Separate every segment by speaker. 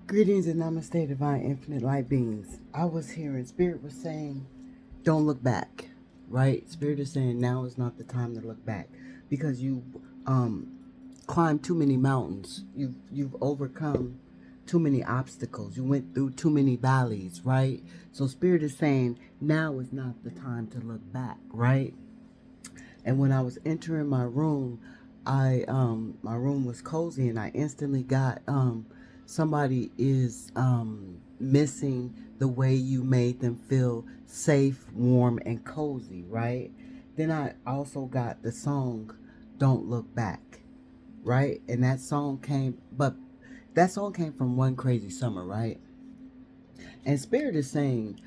Speaker 1: Greetings and namaste, divine infinite light beings. I was hearing Spirit was saying, don't look back, right? Spirit is saying now is not the time to look back because you um climbed too many mountains. You've overcome too many obstacles. You went through too many valleys, right? So Spirit is saying now is not the time to look back, right? And when I was entering my room, I my room was cozy, and I instantly got somebody is missing the way you made them feel safe, warm, and cozy, right? Then I also got the song "Don't Look Back," right? And that song came from One Crazy Summer, right? And Spirit is saying,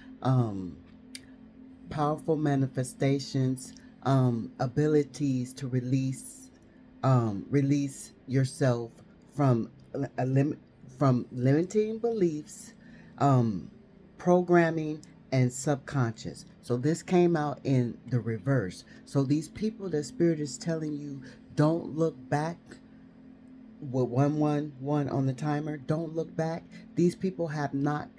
Speaker 1: powerful manifestations, abilities to release yourself from a limit, from limiting beliefs, um, programming, and subconscious. So this came out in the reverse. So these people that Spirit is telling you don't look back with 111 on the timer, don't look back. These people have not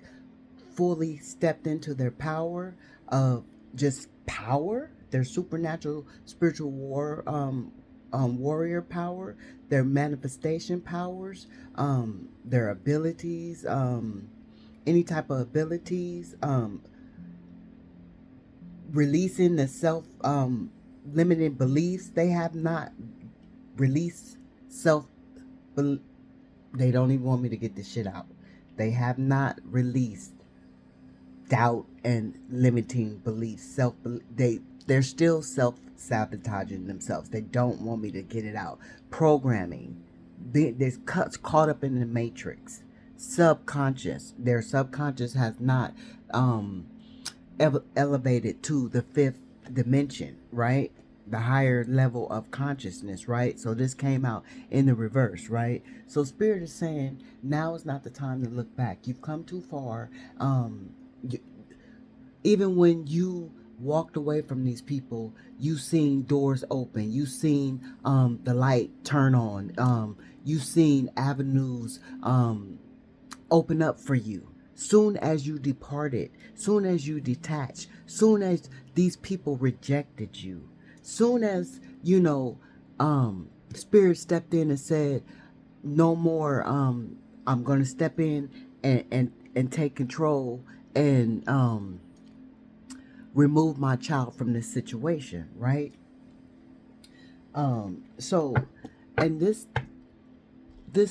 Speaker 1: fully stepped into their power of just power, their supernatural spiritual warrior power, their manifestation powers, their abilities, any type of abilities, releasing the self limited beliefs. They have not released self. They don't even want me to get this shit out. They have not released doubt and limiting beliefs. They're still self sabotaging themselves. They don't want me to get it out. Programming, there's cuts caught up in the matrix. Subconscious, their subconscious has not elevated to the fifth dimension, right? The higher level of consciousness, right? So this came out in the reverse, right? So Spirit is saying now is not the time to look back. You've come too far. You, even when you walked away from these people, you seen doors open, you seen the light turn on, you seen avenues open up for you. Soon as you departed, soon as you detached, soon as these people rejected you, soon as Spirit stepped in and said no more, I'm gonna step in and take control and remove my child from this situation, right? So and this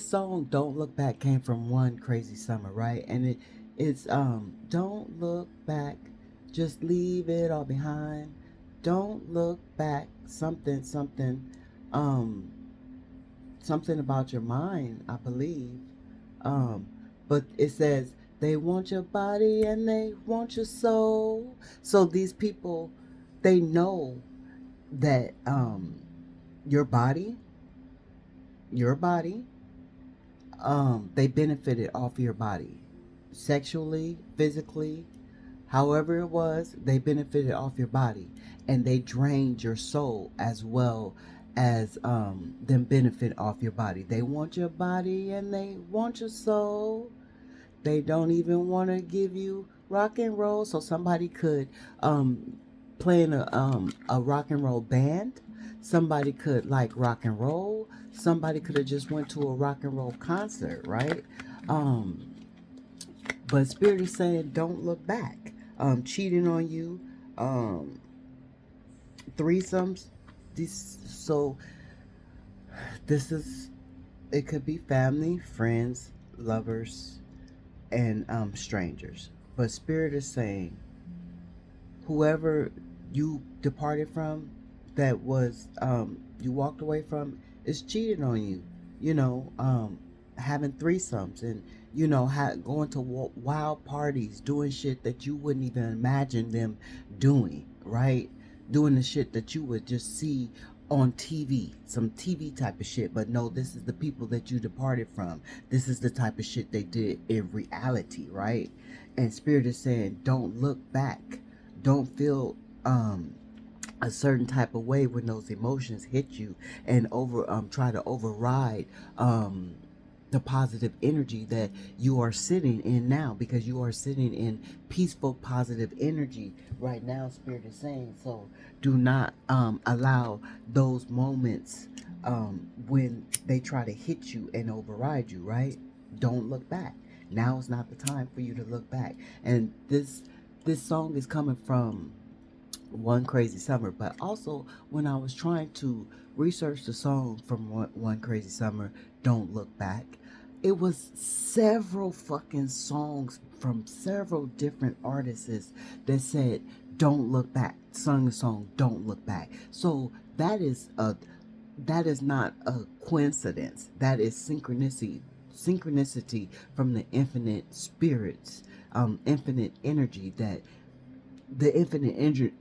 Speaker 1: song "Don't Look Back" came from One Crazy Summer, right? And it's don't look back, just leave it all behind. Don't look back, um something about your mind, I believe. um but it says they want your body and they want your soul. So these people, they know that your body your body they benefited off your body, sexually, physically, however it was. They benefited off your body, and they drained your soul as well as them benefit off your body. They want your body and they want your soul. They don't even want to give you rock and roll. So somebody could play in a rock and roll band. Somebody could like rock and roll. Somebody could have just went to a rock and roll concert, right? Um, but Spirit is saying, don't look back. Cheating on you, um, threesomes. So this is, it could be family, friends, lovers, and strangers. But Spirit is saying, whoever you departed from, that was you walked away from, is cheating on you. Having threesomes, and going to wild parties, doing shit that you wouldn't even imagine them doing, right? Doing the shit that you would just see on TV, some TV type of shit. But no, this is the people that you departed from. This is the type of shit they did in reality, right? And Spirit is saying, don't look back. Don't feel a certain type of way when those emotions hit you and over try to override the positive energy that you are sitting in now, because you are sitting in peaceful positive energy right now, Spirit is saying. So do not allow those moments when they try to hit you and override you, right? Don't look back. Now is not the time for you to look back. And this song is coming from One Crazy Summer, but also when I was trying to research the song from One Crazy Summer, Don't Look Back, it was several fucking songs from several different artists that said Don't Look Back, sung the song Don't Look Back. So that is not a coincidence. That is synchronicity from the infinite spirits, infinite energy, that the infinite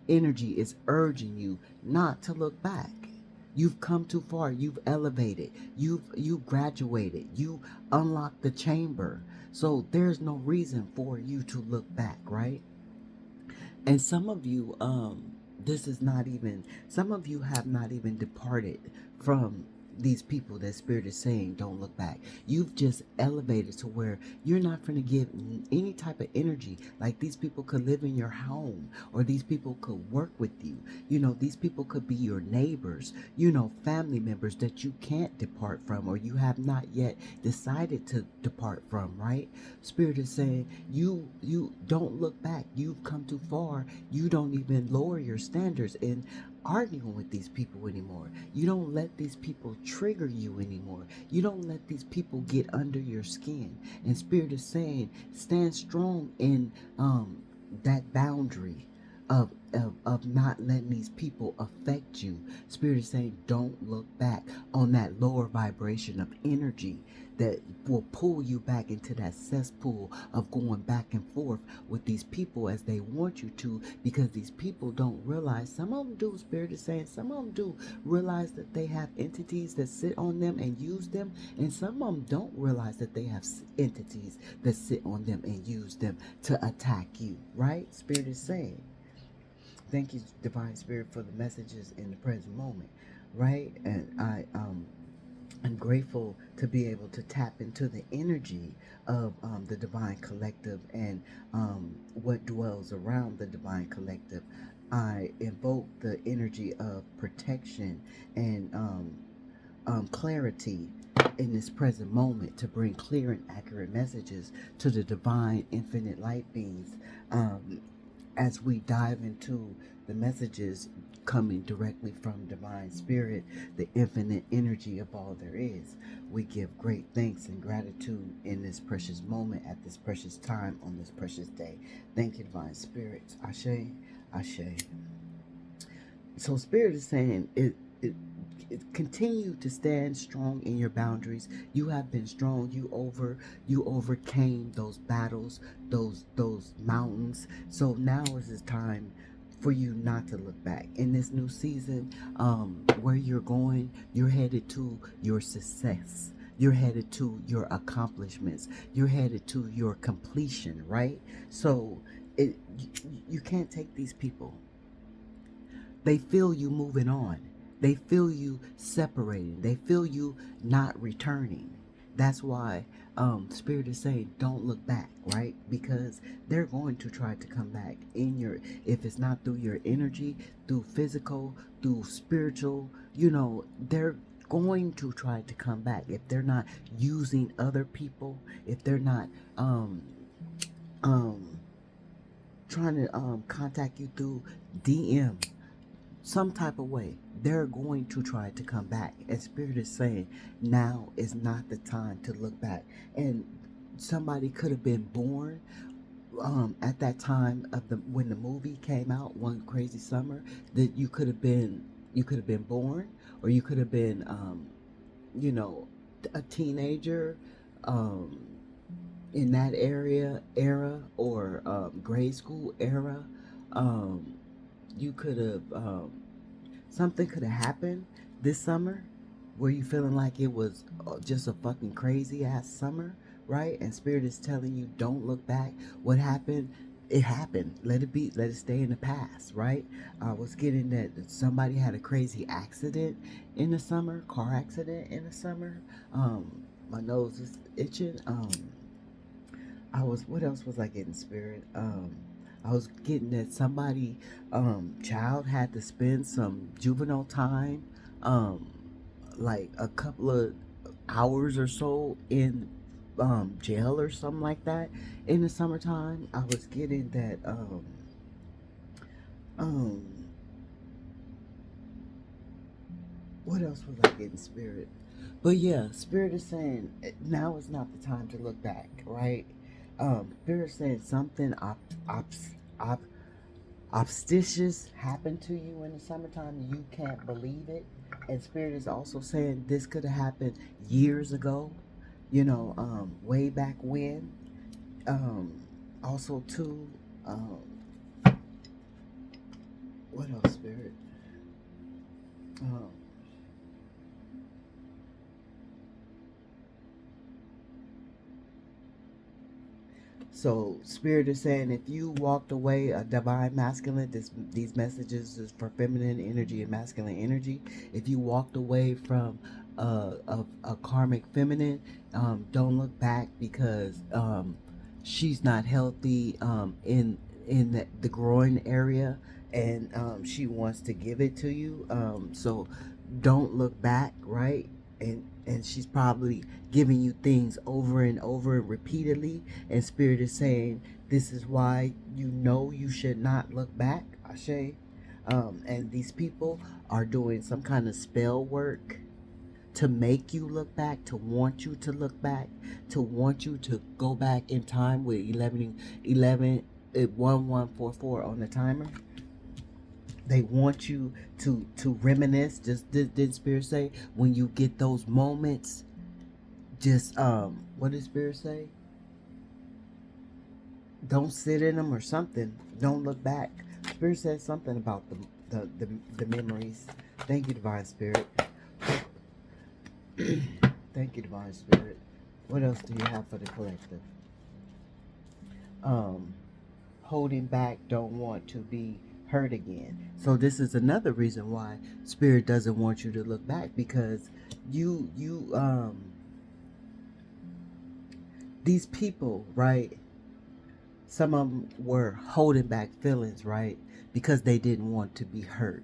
Speaker 1: energy is urging you not to look back. You've come too far. You've elevated. You've graduated. You unlocked the chamber. So there's no reason for you to look back, right? And some of you, this is not even, some of you have not even departed from these people that Spirit is saying don't look back. You've just elevated to where you're not going to give any type of energy. Like, these people could live in your home, or these people could work with you. You know, these people could be your neighbors, you know, family members that you can't depart from, or you have not yet decided to depart from, right? Spirit is saying you don't look back. You've come too far. You don't even lower your standards in arguing with these people anymore. You don't let these people trigger you anymore. You don't let these people get under your skin. And Spirit is saying, stand strong in that boundary of not letting these people affect you. Spirit is saying, don't look back on that lower vibration of energy that will pull you back into that cesspool of going back and forth with these people as they want you to, because these people don't realize, some of them do, Spirit is saying, some of them do realize that they have entities that sit on them and use them, and some of them don't realize that they have entities that sit on them and use them to attack you, right? Spirit is saying, thank you, Divine Spirit, for the messages in the present moment, right? And I'm grateful to be able to tap into the energy of the Divine Collective, and what dwells around the Divine Collective. I invoke the energy of protection and clarity in this present moment to bring clear and accurate messages to the divine infinite light beings, as we dive into the messages coming directly from Divine Spirit, the infinite energy of all there is. We give great thanks and gratitude in this precious moment, at this precious time, on this precious day. Thank you, Divine Spirit. Ashe, Ashe. So Spirit is saying, it continue to stand strong in your boundaries. You have been strong. You overcame those battles, those mountains. So now is the time for you not to look back in this new season. Where you're going, you're headed to your success. You're headed to your accomplishments. You're headed to your completion, right? So you can't take these people. They feel you moving on. They feel you separating. They feel you not returning. That's why Spirit is saying, don't look back, right? Because they're going to try to come back in your, if it's not through your energy, through physical, through spiritual, you know, they're going to try to come back. If they're not using other people, if they're not um, trying to contact you through DM, some type of way, they're going to try to come back. And Spirit is saying, now is not the time to look back. And somebody could have been born at that time of the when the movie came out, One Crazy Summer, that you could have been born, or you could have been you know, a teenager um in that era, or grade school era. um you could have something could have happened this summer where you feeling like it was just a fucking crazy ass summer, right? And Spirit is telling you, don't look back. What happened, it happened. Let it be. Let it stay in the past, right? I was getting that somebody had a crazy accident in the summer, car accident in the summer. My nose is itching. What else was I getting, Spirit? I was getting that somebody, child had to spend some juvenile time, um, like a couple of hours or so in jail or something like that in the summertime. I was getting that um what else was I getting, Spirit? But yeah, Spirit is saying now is not the time to look back, right? Spirit is saying something op, obstitious happened to you in the summertime. You can't believe it. And Spirit is also saying this could have happened years ago, way back when. Um, Also, too, um, what else, Spirit? Um, So Spirit is saying if you walked away a divine masculine, these messages is for feminine energy and masculine energy. If you walked away from a karmic feminine, don't look back because she's not healthy in the groin area, and she wants to give it to you. So don't look back, right? And she's probably giving you things over and over repeatedly, and Spirit is saying this is why you know you should not look back, Ashe. And these people are doing some kind of spell work to make you look back, to want you to look back, to want you to go back in time with 1144 on the timer. They want you to reminisce. Just did Spirit say when you get those moments, just what did Spirit say? Don't sit in them or something. Don't look back. Spirit says something about the memories. Thank you, Divine Spirit. Thank you, Divine Spirit. What else do you have for the collective? Um, Holding back, don't want to be hurt again. So this is another reason why Spirit doesn't want you to look back, because you these people, right? Some of them were holding back feelings, right? Because they didn't want to be hurt.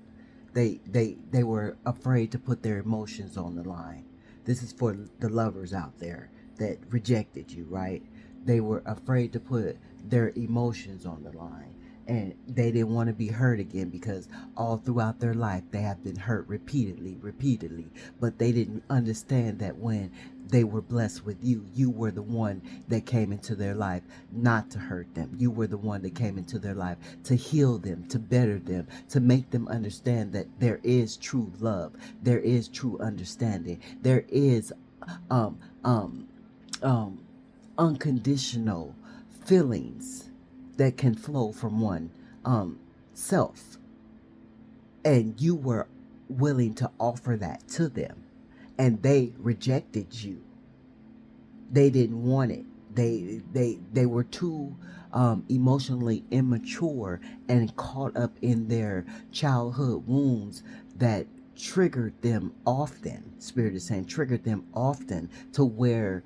Speaker 1: They were afraid to put their emotions on the line. This is for the lovers out there that rejected you, right? They were afraid to put their emotions on the line. And they didn't want to be hurt again because all throughout their life they have been hurt repeatedly. But they didn't understand that when they were blessed with you, you were the one that came into their life not to hurt them. You were the one that came into their life to heal them, to better them, to make them understand that there is true love, there is true understanding, there is um um um unconditional feelings that can flow from one self, and you were willing to offer that to them, and they rejected you. They didn't want it. They were too emotionally immature and caught up in their childhood wounds that triggered them often. Spirit is saying triggered them often to where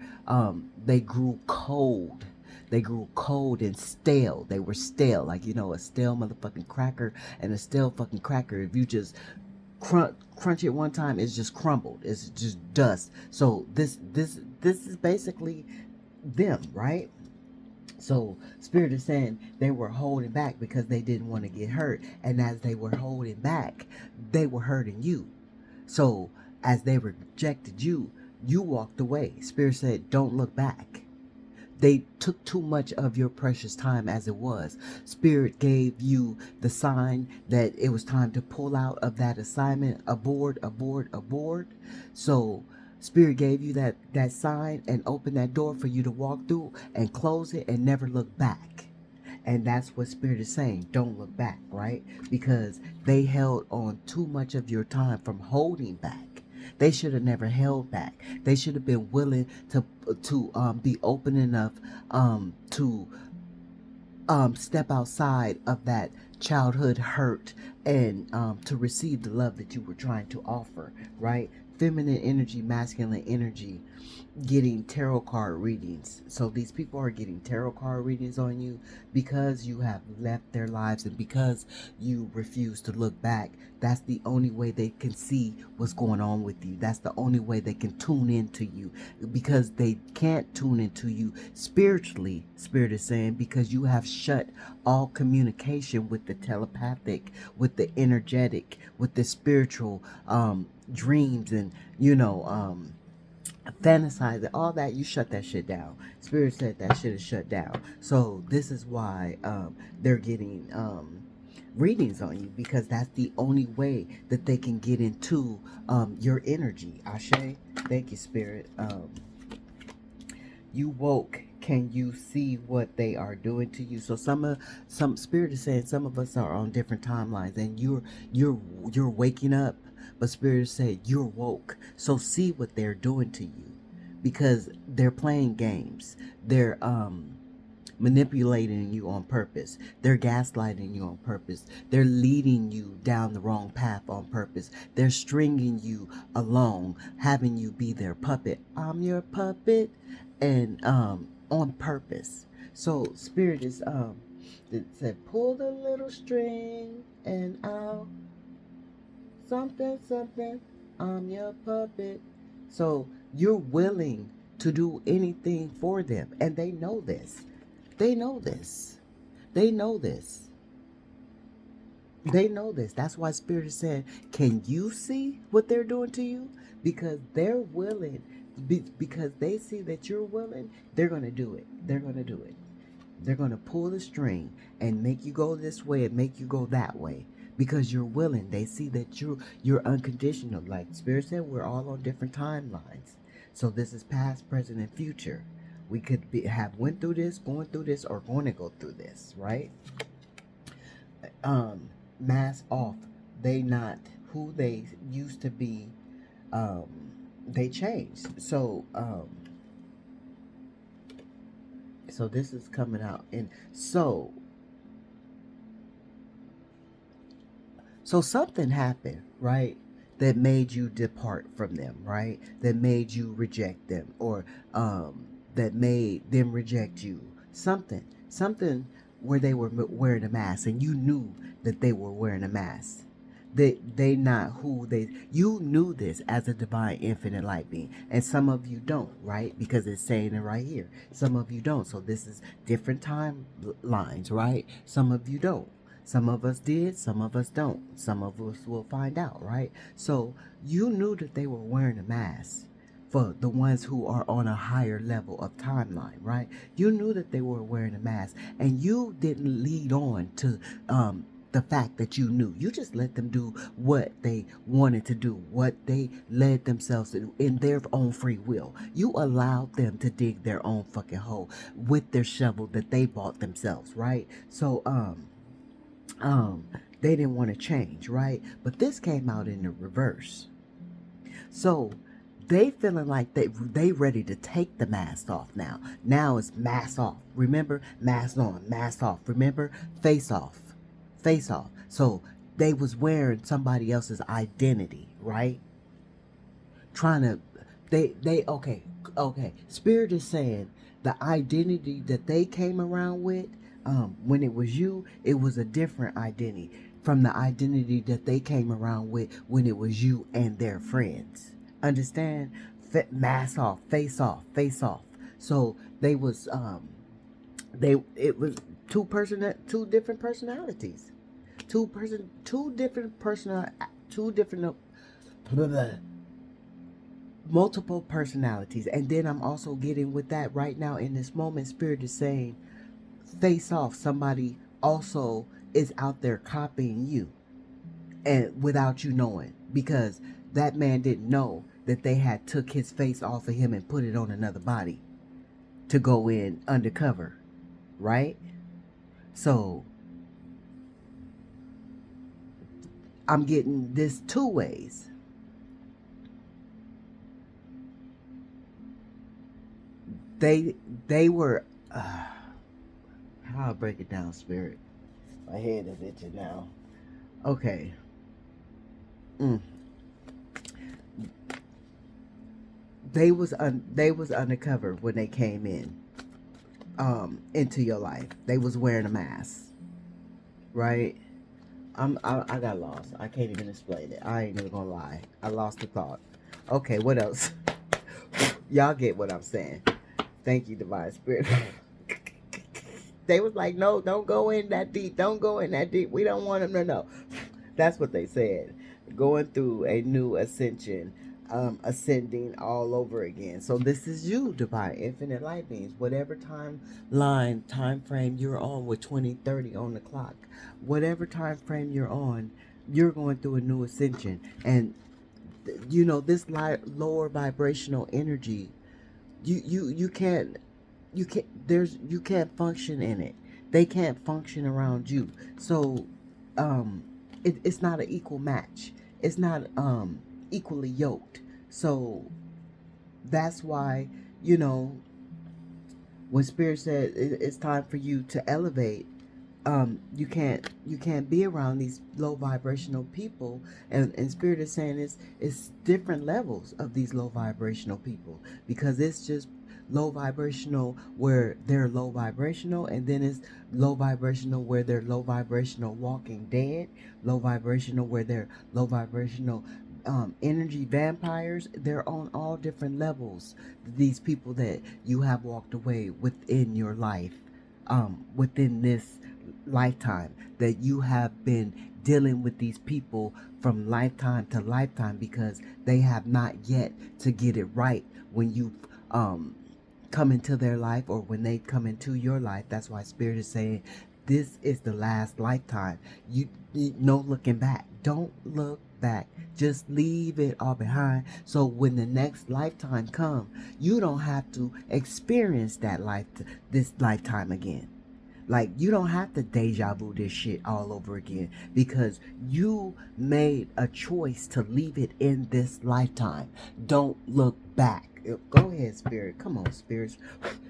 Speaker 1: they grew cold. They grew cold and stale. They were stale, like a stale motherfucking cracker. And a stale fucking cracker, if you just crunch it one time, it's just crumbled, it's just dust. So this is basically them, right? So Spirit is saying they were holding back because they didn't want to get hurt, and as they were holding back, they were hurting you. So as they rejected you, you walked away. Spirit said don't look back. They took too much of your precious time as it was. Spirit gave you the sign that it was time to pull out of that assignment. Abort. So Spirit gave you that sign and opened that door for you to walk through and close it and never look back. And that's what Spirit is saying. Don't look back, right? Because they held on too much of your time from holding back. They should have never held back. They should have been willing to be open enough to step outside of that childhood hurt and to receive the love that you were trying to offer, right? Feminine energy, masculine energy. getting tarot card readings. So these people are getting tarot card readings on you because you have left their lives and because you refuse to look back. That's the only way they can see what's going on with you. That's the only way they can tune into you, because they can't tune into you spiritually. Spirit is saying, because you have shut all communication with the telepathic, with the energetic, with the spiritual dreams, and fantasize and all that. You shut that shit down. Spirit said that shit is shut down. So this is why they're getting readings on you, because that's the only way that they can get into your energy. Ashe. Thank you, Spirit. You woke. Can you see what they are doing to you? So some Spirit is saying some of us are on different timelines, and you're waking up, but Spirit said you're woke. So see what they're doing to you, because they're playing games. They're manipulating you on purpose. They're gaslighting you on purpose. They're leading you down the wrong path on purpose. They're stringing you along, having you be their puppet. I'm your puppet, and on purpose. So Spirit is it said pull the little string and I'll something something. I'm your puppet. So you're willing to do anything for them, and they know this. They know this. They know this. They know this. That's why Spirit is saying, can you see what they're doing to you? Because they're willing, because they see that you're willing, they're going to do it. They're going to do it. They're going to pull the string and make you go this way and make you go that way, because you're willing. They see that you're unconditional. Like Spirit said, we're all on different timelines. So this is past, present, and future. We could have went through this, going through this, or going to go through this, right? Mask off. They not who they used to be. Um, they changed. So this is coming out, and so something happened, right? That made you depart from them, right? That made you reject them, or that made them reject you. Something where they were wearing a mask, and you knew that they were wearing a mask. They not who they. You knew this as a divine infinite light being, and some of you don't, right? Because it's saying it right here. Some of you don't. So this is different timelines, right? Some of you don't. Some of us did, some of us don't. Some of us will find out, right? So you knew that they were wearing a mask for the ones who are on a higher level of timeline, right? You knew that they were wearing a mask, and you didn't lead on to the fact that you knew. You just let them do what they wanted to do, what they led themselves to do in their own free will. You allowed them to dig their own fucking hole with their shovel that they bought themselves, right? So um they didn't want to change, right? But this came out in the reverse. So they feeling like they ready to take the mask off now. Now it's mask off. Remember, mask on, mask off. Remember, face off, face off. So they was wearing somebody else's identity, right? Trying to they okay. Spirit is saying the identity that they came around with, when it was you, it was a different identity from the identity that they came around with when it was you and their friends. Understand? Mask off, face off, face off. So they was they it was two different personalities, two different personal, two different blah, blah, multiple personalities. And then I'm also getting with that right now in this moment. Spirit is saying, face off. Somebody also is out there copying you, and without you knowing, because that man didn't know that they had took his face off of him and put it on another body to go in undercover, right? So I'm getting this two ways. They were how I break it down, Spirit. My head is itching now. Okay. Mm. they was undercover when they came in into your life. They was wearing a mask, right? I got lost. I can't even explain it. I ain't even gonna lie. I lost the thought. Okay, what else? Y'all get what I'm saying. Thank you, Divine Spirit. They was like, no, don't go in that deep. Don't go in that deep. We don't want them to know. That's what they said. Going through a new ascension, ascending all over again. So this is you, divine infinite light beings. Whatever time frame you're on with 2030 on the clock, whatever time frame you're on, you're going through a new ascension. And you know this lower vibrational energy. You can't you can't function in it. They can't function around you. So it's not an equal match. It's not equally yoked. So that's why, you know, when spirit said it's time for you to elevate, you can't be around these low vibrational people, and spirit is saying it's different levels of these low vibrational people, because it's just low vibrational where they're low vibrational, and then it's low vibrational where they're low vibrational walking dead, low vibrational where they're low vibrational energy vampires. They're on all different levels, these people that you have walked away within your life, within this lifetime, that you have been dealing with these people from lifetime to lifetime, because they have not yet to get it right when you come into their life, or when they come into your life. That's why spirit is saying this is the last lifetime. You no looking back. Don't look back. Just leave it all behind, so when the next lifetime come, you don't have to experience this lifetime again. Like, you don't have to deja vu this shit all over again, because you made a choice to leave it in this lifetime. Don't look back. Go ahead, spirit. Come on, spirit.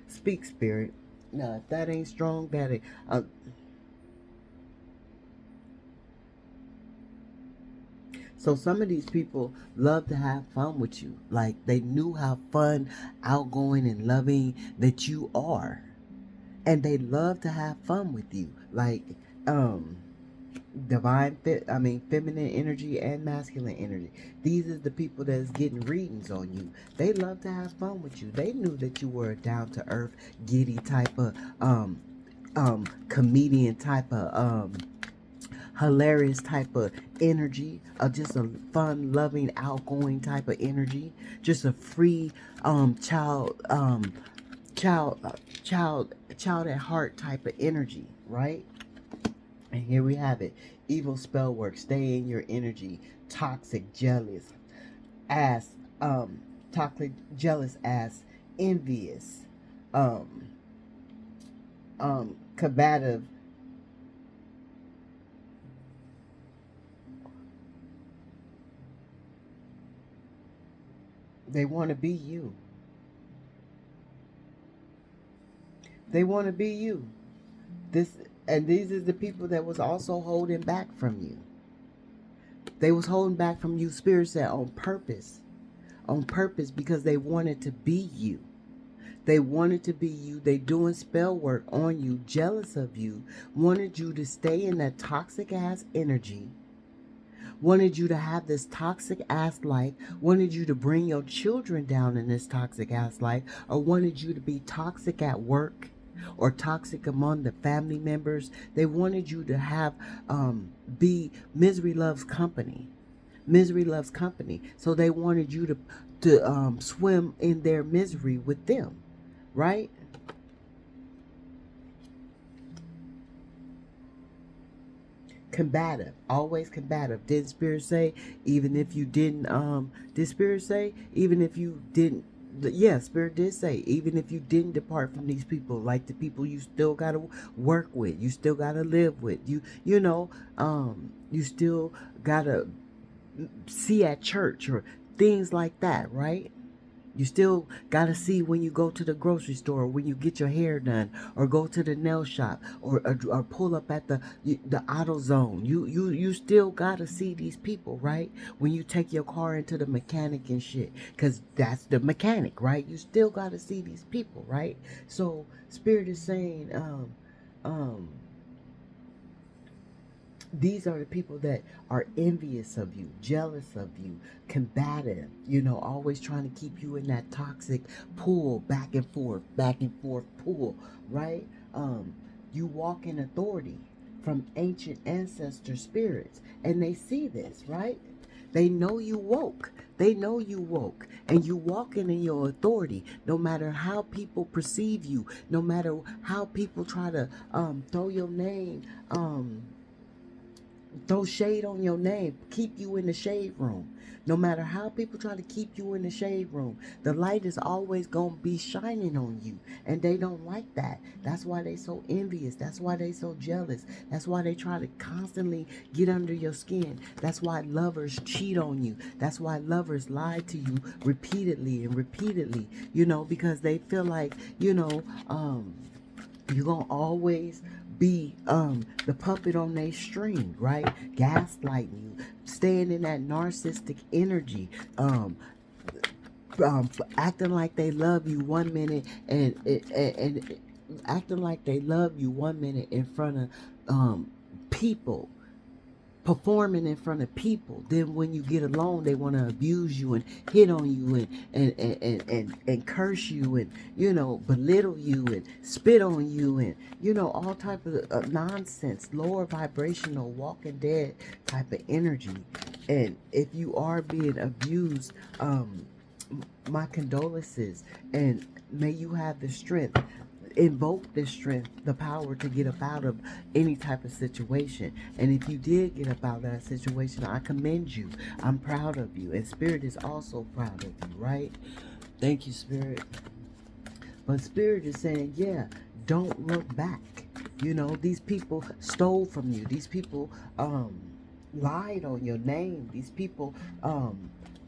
Speaker 1: Speak, spirit. No, if that ain't strong, that ain't. So some of these people love to have fun with you. Like, they knew how fun, outgoing, and loving that you are, and they love to have fun with you. Like, feminine energy and masculine energy. These is the people that's getting readings on you. They love to have fun with you. They knew that you were a down to earth, giddy type of comedian type of hilarious type of energy, just a fun, loving, outgoing type of energy, just a free child child at heart type of energy, right? And here we have it. Evil spell work. Stay in your energy. Toxic, jealous, ass, toxic, jealous ass, envious, combative. They want to be you. They want to be you. This and these is the people that was also holding back from you. They was holding back from you, spirit said, on purpose. On purpose, because they wanted to be you. They wanted to be you. They doing spell work on you, jealous of you, wanted you to stay in that toxic ass energy, wanted you to have this toxic ass life, wanted you to bring your children down in this toxic ass life, or wanted you to be toxic at work, or toxic among the family members. They wanted you to have be misery loves company. Misery loves company. So they wanted you to swim in their misery with them, right? Combative, always combative. Did spirit say even if you didn't did spirit say even if you didn't, yeah, spirit did say even if you didn't depart from these people, like the people you still gotta work with, you still gotta live with, you know, you still gotta see at church or things like that, right? You still got to see when you go to the grocery store, when you get your hair done, or go to the nail shop, or pull up at the auto zone. You still got to see these people, right? When you take your car into the mechanic and shit, because that's the mechanic, right? You still got to see these people, right? So Spirit is saying, um, these are the people that are envious of you, jealous of you, combative, always trying to keep you in that toxic pool, back and forth pool, right? Um, you walk in authority from ancient ancestor spirits, and they see this, right? They know you woke. They know you woke, and you walking in your authority. No matter how people perceive you, no matter how people try to throw your name, throw shade on your name, keep you in the shade room. No matter how people try to keep you in the shade room, the light is always going to be shining on you. And they don't like that. That's why they so envious. That's why they so jealous. That's why they try to constantly get under your skin. That's why lovers cheat on you. That's why lovers lie to you repeatedly and repeatedly, because they feel like, you're gonna always be the puppet on their string, right? Gaslighting you, staying in that narcissistic energy, um, acting like they love you one minute and acting like they love you one minute in front of people, performing in front of people. Then when you get alone, they want to abuse you and hit on you and curse you and belittle you and spit on you and all type of nonsense, lower vibrational, walking dead type of energy. And if you are being abused, my condolences, and may you have the strength, invoke the strength, the power to get up out of any type of situation. And if you did get up out of that situation, I commend you. I'm proud of you, and Spirit is also proud of you, right? Thank you, Spirit. But Spirit is saying, yeah, don't look back. These people stole from you. These people lied on your name. These people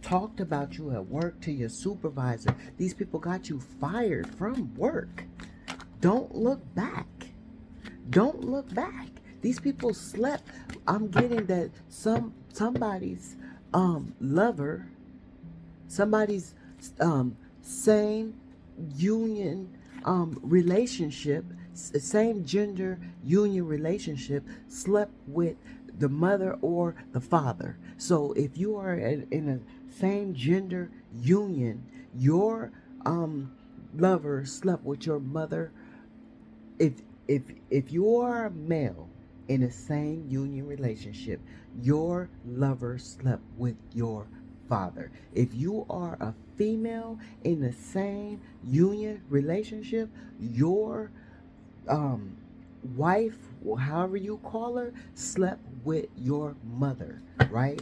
Speaker 1: talked about you at work to your supervisor. These people got you fired from work. Don't look back. Don't look back. These people slept. I'm getting that somebody's lover, somebody's same union relationship, same gender union relationship, slept with the mother or the father. So if you are in a same gender union, your lover slept with your mother. If you are a male in the same union relationship, your lover slept with your father. If you are a female in the same union relationship, your wife, or however you call her, slept with your mother, right?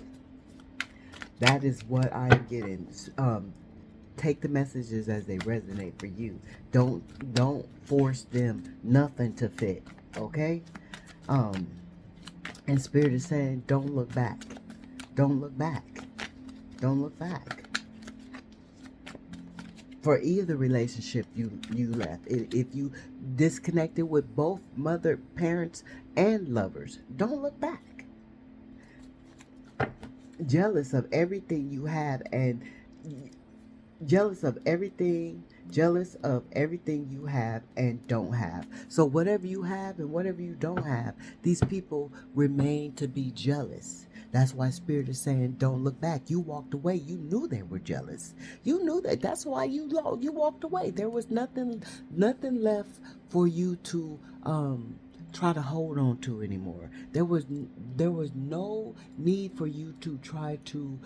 Speaker 1: That is what I'm getting. Take the messages as they resonate for you. Don't force them nothing to fit. Okay? And Spirit is saying, don't look back. Don't look back. Don't look back. For either relationship you left. If you disconnected with both mother, parents, and lovers, don't look back. Jealous of everything you have and jealous of everything you have and don't have. So whatever you have and whatever you don't have, these people remain to be jealous. That's why Spirit is saying, don't look back. You walked away. You knew they were jealous. You knew that. That's why you walked away. There was nothing left for you to try to hold on to anymore. There was no need for you to try to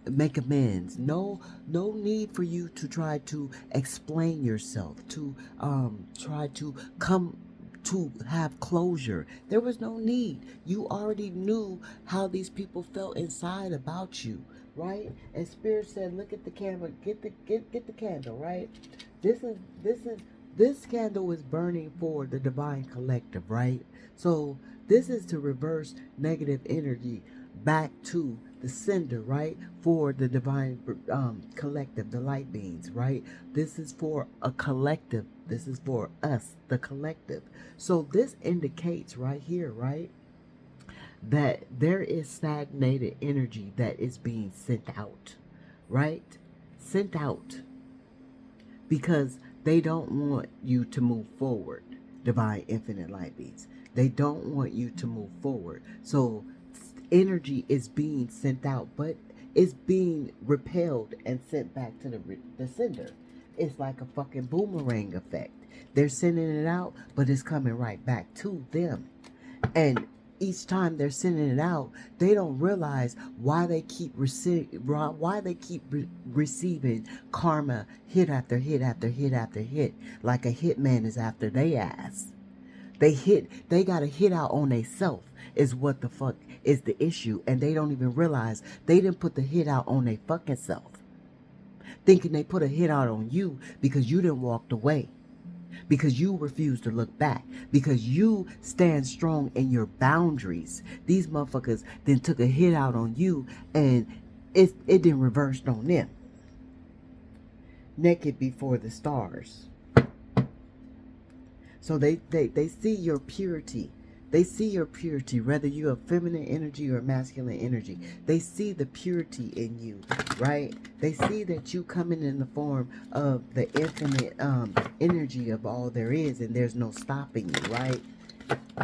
Speaker 1: make amends. No need for you to try to explain yourself, to try to come to have closure. There was no need. You already knew how these people felt inside about you, right? And Spirit said, look at the camera, get the candle, right? This candle is burning for the divine collective, right? So this is to reverse negative energy back to the sender, right? For the divine collective, the light beings, right? This is for a collective. This is for us, the collective. So this indicates right here, right, that there is stagnated energy that is being sent out, right? Sent out because they don't want you to move forward, divine infinite light beings. They don't want you to move forward. So energy is being sent out, but it's being repelled and sent back to the sender. It's like a fucking boomerang effect. They're sending it out, but it's coming right back to them. And each time they're sending it out, they don't realize why they keep receiving karma, hit after hit after hit after hit, like a hitman is after they ass. They got a hit out on theyself is what the fuck is the issue, and they don't even realize they didn't put the hit out on their fucking self, thinking they put a hit out on you because you didn't walk away, because you refuse to look back, because you stand strong in your boundaries. These motherfuckers then took a hit out on you, and it didn't reverse on them. Naked before the stars. So they see your purity. They see your purity, whether you have feminine energy or masculine energy. They see the purity in you, right? They see that you coming in the form of the infinite energy of all there is, and there's no stopping you, right?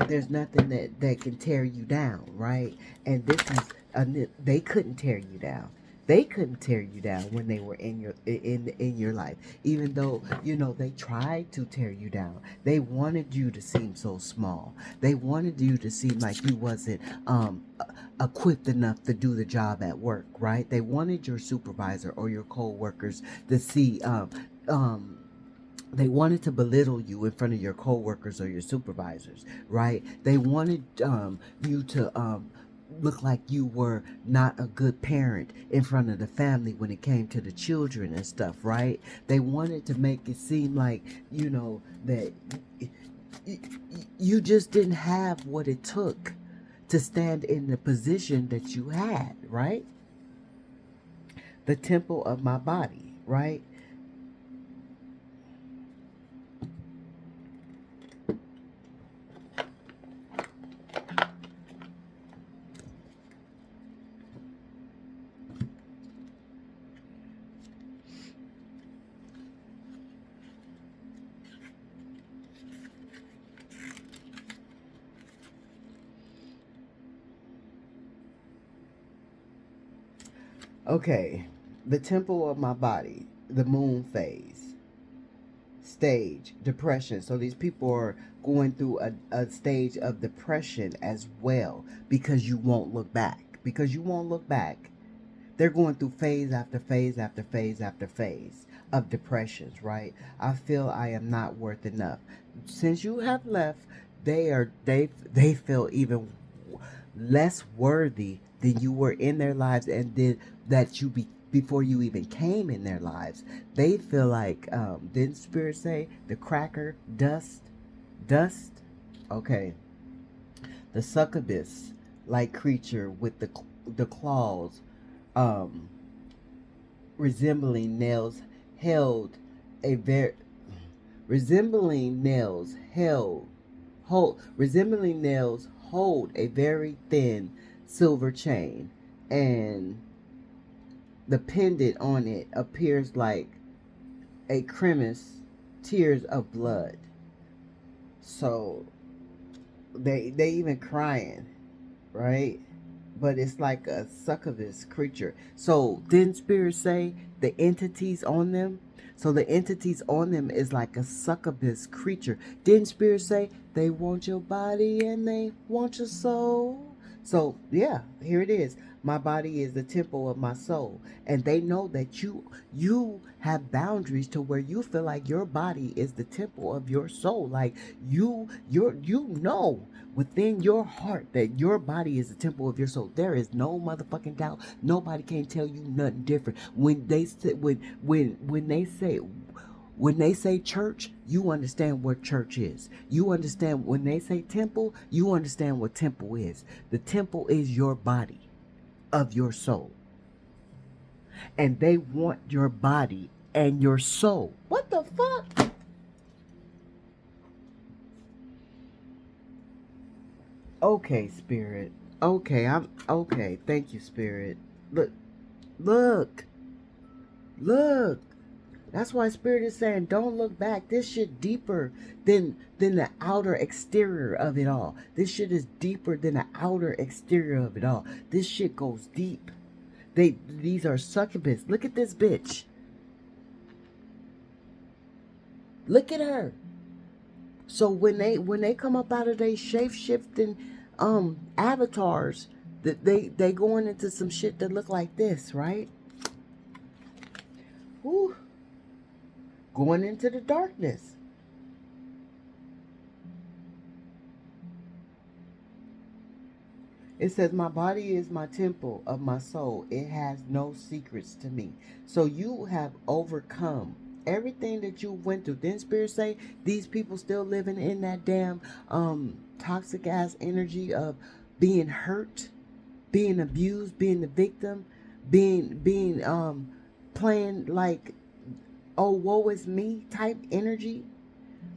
Speaker 1: There's nothing that can tear you down, right? And this is they couldn't tear you down. They couldn't tear you down when they were in your life, even though they tried to tear you down. They wanted you to seem so small. They wanted you to seem like you wasn't equipped enough to do the job at work, right? They wanted your supervisor or your co-workers to see they wanted to belittle you in front of your co-workers or your supervisors, right? They wanted you to look like you were not a good parent in front of the family when it came to the children and stuff, right? They wanted to make it seem like, that you just didn't have what it took to stand in the position that you had, right? The temple of my body, right? Okay, the temple of my body, the moon phase, stage, depression. So these people are going through a stage of depression as well because you won't look back. Because you won't look back. They're going through phase after phase after phase after phase of depressions, right? I feel I am not worth enough. Since you have left, they feel even less worthy than you were in their lives, and did that before you even came in their lives. They feel like didn't spirit say the cracker dust? Okay. The succubus like creature with the claws um resembling nails held a very resembling nails held hold resembling nails hold a very thin silver chain, and the pendant on it appears like a crevice, tears of blood. So they even crying, right? But it's like a succubus creature. So didn't spirit say the entities on them? So the entities on them is like a succubus creature. Didn't spirit say they want your body and they want your soul? So yeah, here it is. My body is the temple of my soul, and they know that you have boundaries to where you feel like your body is the temple of your soul. Like you know within your heart that your body is the temple of your soul. There is no motherfucking doubt. Nobody can tell you nothing different. When they say when they say church, you understand what church is. You understand when they say temple, you understand what temple is. The temple is your body. of your soul. And they want your body and your soul. What the fuck? Okay, Spirit. Okay, I'm okay. Thank you, Spirit. Look, look, look. That's why Spirit is saying, don't look back. This shit deeper than the outer exterior of it all. This shit is deeper than the outer exterior of it all. This shit goes deep. These are succubus. Look at this bitch. Look at her. So when they come up out of their shape shifting avatars, that they going into some shit that look like this, right? Whew. Going into the darkness. It says, my body is my temple of my soul. It has no secrets to me. So you have overcome everything that you went through. Didn't Spirit say these people still living in that damn toxic ass energy of being hurt, being abused, being the victim, being playing like, oh, woe is me type energy?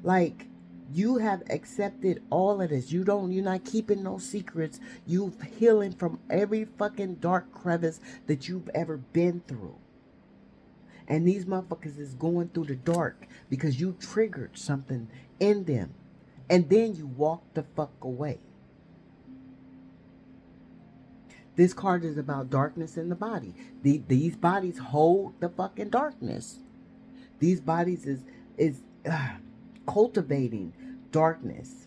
Speaker 1: Like, you have accepted all of this. You're not keeping no secrets. You healing from every fucking dark crevice that you've ever been through. And these motherfuckers is going through the dark because you triggered something in them. And then you walk the fuck away. This card is about darkness in the body. These bodies hold the fucking darkness. These bodies is cultivating darkness.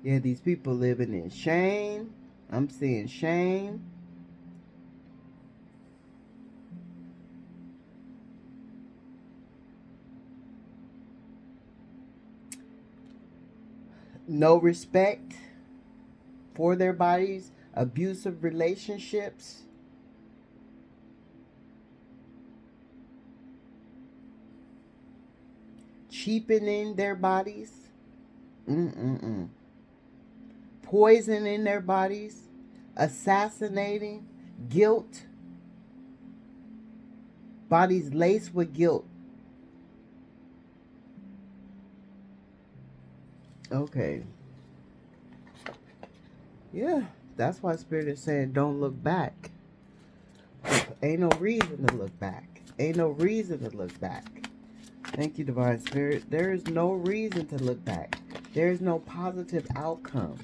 Speaker 1: Yeah, these people living in shame. I'm seeing shame. No respect for their bodies. Abusive relationships. Cheapening their bodies. Poison in their bodies. Assassinating. Guilt. Bodies laced with guilt. Okay. Yeah, that's why Spirit is saying don't look back. Ain't no reason to look back. Ain't no reason to look back. Thank you, Divine Spirit. There is no reason to look back. There is no positive outcome.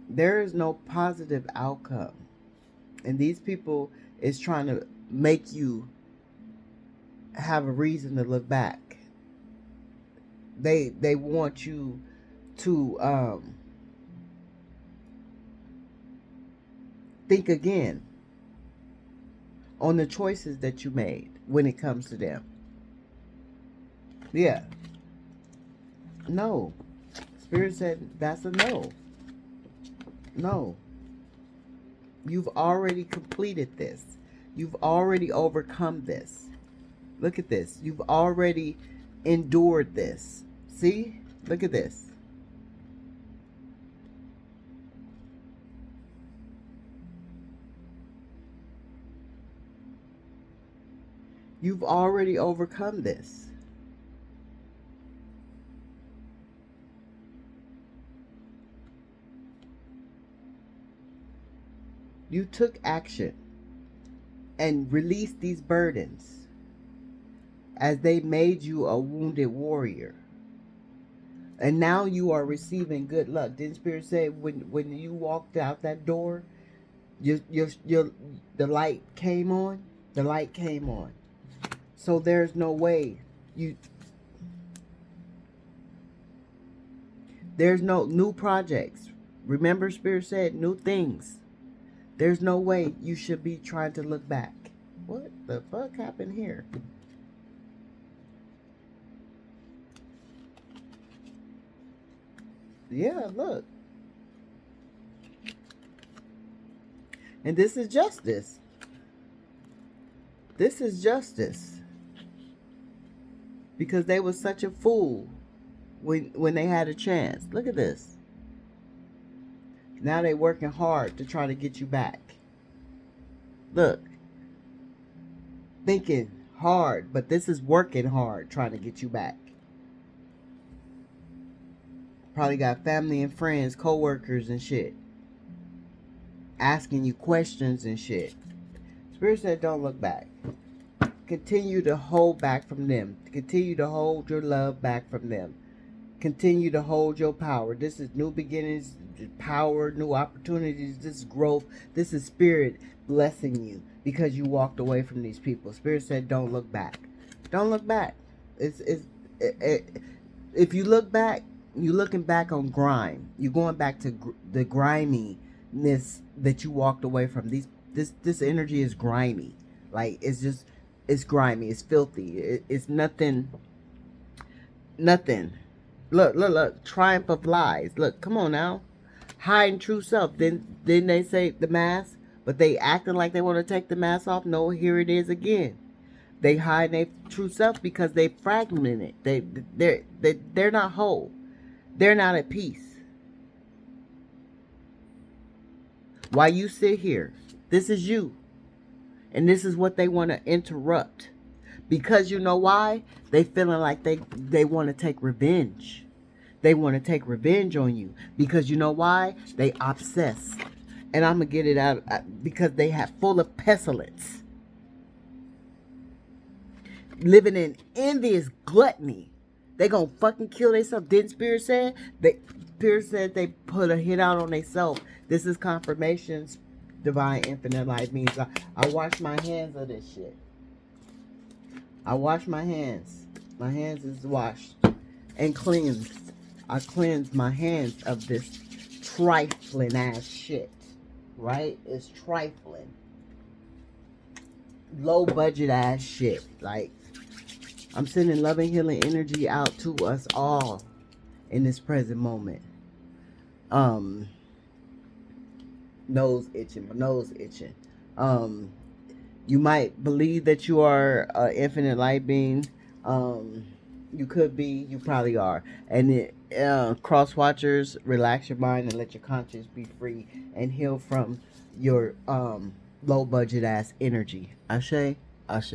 Speaker 1: There is no positive outcome. And these people is trying to make you have a reason to look back. They want you to think again on the choices that you made when it comes to them. Yeah. No. Spirit said that's a no. No. You've already completed this. You've already overcome this. Look at this. You've already endured this. See? Look at this. You've already overcome this. You took action and released these burdens as they made you a wounded warrior. And now you are receiving good luck. Didn't Spirit say when you walked out that door, the light came on? The light came on. So there's no way there's no new projects. Remember, Spirit said new things. There's no way you should be trying to look back. What the fuck happened here? Yeah, look. And this is justice. This is justice. Because they was such a fool when they had a chance. Look at this. Now they working hard to try to get you back. Look. Thinking hard, but this is working hard trying to get you back. Probably got family and friends, co-workers and shit, asking you questions and shit. Spirit said don't look back. Continue to hold back from them. Continue to hold your love back from them. Continue to hold your power. This is new beginnings, power, new opportunities. This is growth. This is Spirit blessing you because you walked away from these people. Spirit said don't look back. Don't look back. If you look back, you're looking back on grime. You're going back to the griminess that you walked away from. This energy is grimy. Like it's grimy. It's filthy. It's nothing. Look. Triumph of lies. Look, come on now. Hiding true self. Didn't they say the mask? But they acting like they want to take the mask off. No, here it is again. They hide their true self because they fragmented. They're not whole. They're not at peace. While you sit here, this is you. And this is what they want to interrupt. Because you know why? They feeling like they want to take revenge. They want to take revenge on you. Because you know why? They obsess. And I'm going to get it out because they have full of pestilence. Living in envious gluttony. They gonna fucking kill themselves. Didn't Spirit say? Spirit said they put a hit out on themselves. This is confirmation. Divine infinite life means I wash my hands of this shit. I wash my hands. My hands is washed and cleansed. I cleanse my hands of this trifling ass shit. Right? It's trifling. Low budget ass shit. Like, I'm sending loving healing energy out to us all in this present moment. Nose itching. My nose itching. You might believe that you are an infinite light being. You could be. You probably are. And cross watchers, relax your mind and let your conscience be free and heal from your low budget ass energy. Ashe, ashe.